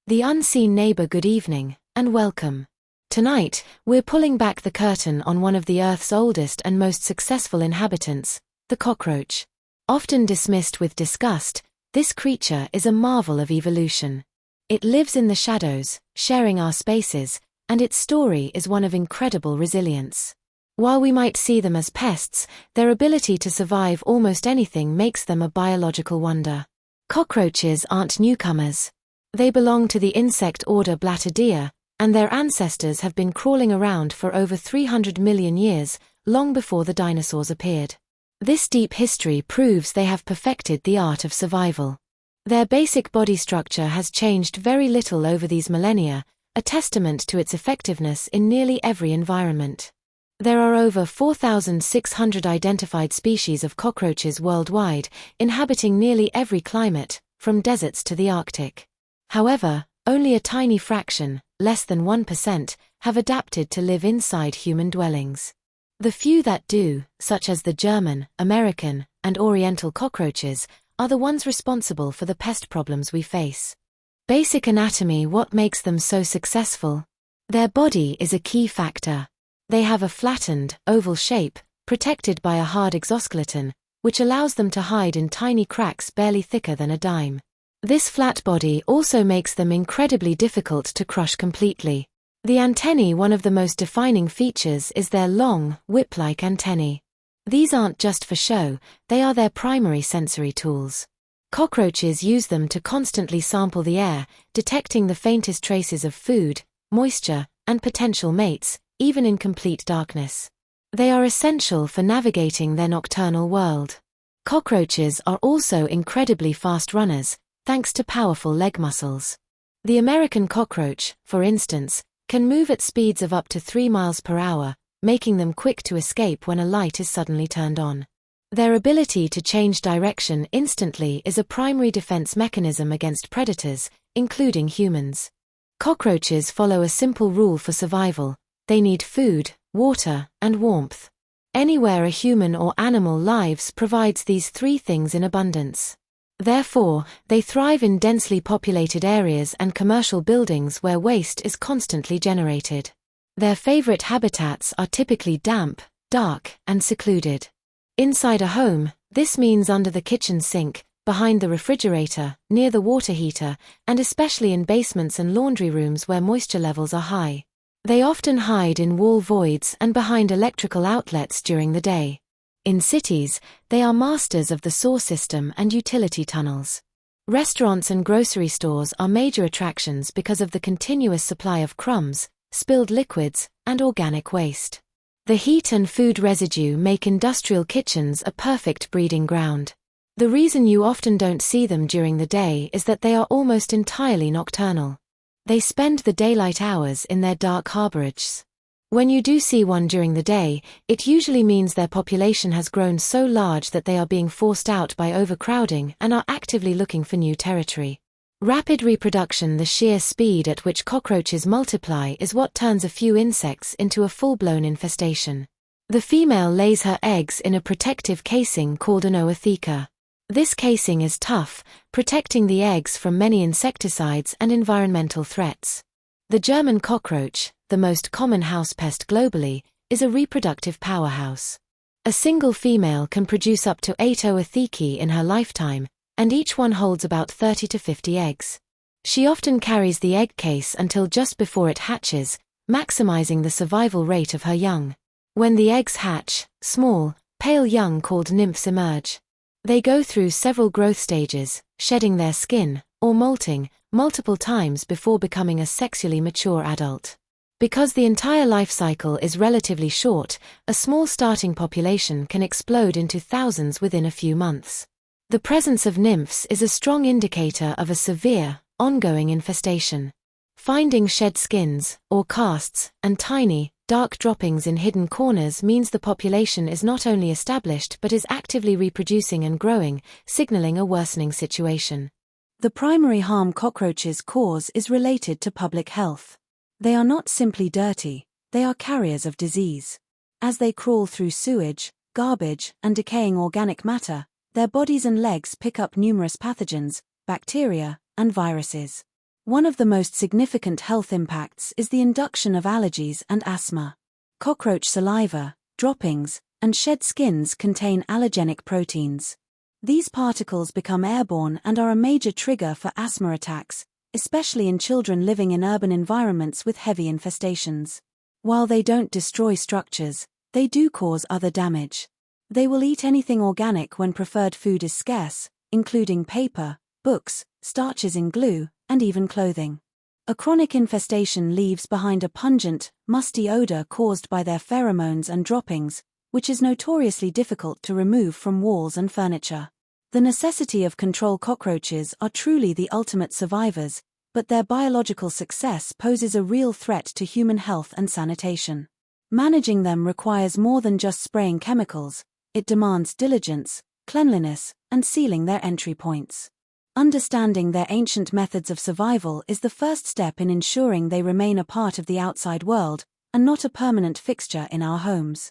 The unseen neighbor, good evening, and welcome. Tonight, we're pulling back the curtain on one of the Earth's oldest and most successful inhabitants, the cockroach. Often dismissed with disgust, this creature is a marvel of evolution. It lives in the shadows, sharing our spaces, and its story is one of incredible resilience. While we might see them as pests, their ability to survive almost anything makes them a biological wonder. Cockroaches aren't newcomers. They belong to the insect order Blattodea, and their ancestors have been crawling around for over 300 million years, long before the dinosaurs appeared. This deep history proves they have perfected the art of survival. Their basic body structure has changed very little over these millennia, a testament to its effectiveness in nearly every environment. There are over 4,600 identified species of cockroaches worldwide, inhabiting nearly every climate, from deserts to the Arctic. However, only a tiny fraction, less than 1%, have adapted to live inside human dwellings. The few that do, such as the German, American, and Oriental cockroaches, are the ones responsible for the pest problems we face. Basic anatomy: what makes them so successful? Their body is a key factor. They have a flattened, oval shape, protected by a hard exoskeleton, which allows them to hide in tiny cracks barely thicker than a dime. This flat body also makes them incredibly difficult to crush completely. The antennae: one of the most defining features is their long, whip-like antennae. These aren't just for show, they are their primary sensory tools. Cockroaches use them to constantly sample the air, detecting the faintest traces of food, moisture, and potential mates, even in complete darkness. They are essential for navigating their nocturnal world. Cockroaches are also incredibly fast runners, thanks to powerful leg muscles. The American cockroach, for instance, can move at speeds of up to 3 miles per hour, making them quick to escape when a light is suddenly turned on. Their ability to change direction instantly is a primary defense mechanism against predators, including humans. Cockroaches follow a simple rule for survival: they need food, water, and warmth. Anywhere a human or animal lives provides these three things in abundance. Therefore, they thrive in densely populated areas and commercial buildings where waste is constantly generated. Their favorite habitats are typically damp, dark, and secluded. Inside a home, this means under the kitchen sink, behind the refrigerator, near the water heater, and especially in basements and laundry rooms where moisture levels are high. They often hide in wall voids and behind electrical outlets during the day. In cities, they are masters of the sewer system and utility tunnels. Restaurants and grocery stores are major attractions because of the continuous supply of crumbs, spilled liquids, and organic waste. The heat and food residue make industrial kitchens a perfect breeding ground. The reason you often don't see them during the day is that they are almost entirely nocturnal. They spend the daylight hours in their dark harborages. When you do see one during the day, it usually means their population has grown so large that they are being forced out by overcrowding and are actively looking for new territory. Rapid reproduction: the sheer speed at which cockroaches multiply is what turns a few insects into a full-blown infestation. The female lays her eggs in a protective casing called an ootheca. This casing is tough, protecting the eggs from many insecticides and environmental threats. The German cockroach, the most common house pest globally, is a reproductive powerhouse. A single female can produce up to 8 oothecae in her lifetime, and each one holds about 30 to 50 eggs. She often carries the egg case until just before it hatches, maximizing the survival rate of her young. When the eggs hatch, small, pale young called nymphs emerge. They go through several growth stages, shedding their skin, or molting, multiple times before becoming a sexually mature adult. Because the entire life cycle is relatively short, a small starting population can explode into thousands within a few months. The presence of nymphs is a strong indicator of a severe, ongoing infestation. Finding shed skins, or casts, and tiny, dark droppings in hidden corners means the population is not only established but is actively reproducing and growing, signaling a worsening situation. The primary harm cockroaches cause is related to public health. They are not simply dirty, they are carriers of disease. As they crawl through sewage, garbage, and decaying organic matter, their bodies and legs pick up numerous pathogens, bacteria, and viruses. One of the most significant health impacts is the induction of allergies and asthma. Cockroach saliva, droppings, and shed skins contain allergenic proteins. These particles become airborne and are a major trigger for asthma attacks, especially in children living in urban environments with heavy infestations. While they don't destroy structures, they do cause other damage. They will eat anything organic when preferred food is scarce, including paper, books, starches in glue, and even clothing. A chronic infestation leaves behind a pungent, musty odor caused by their pheromones and droppings, which is notoriously difficult to remove from walls and furniture. The necessity of control cockroaches are truly the ultimate survivors, but their biological success poses a real threat to human health and sanitation. Managing them requires more than just spraying chemicals, it demands diligence, cleanliness, and sealing their entry points. Understanding their ancient methods of survival is the first step in ensuring they remain a part of the outside world, and not a permanent fixture in our homes.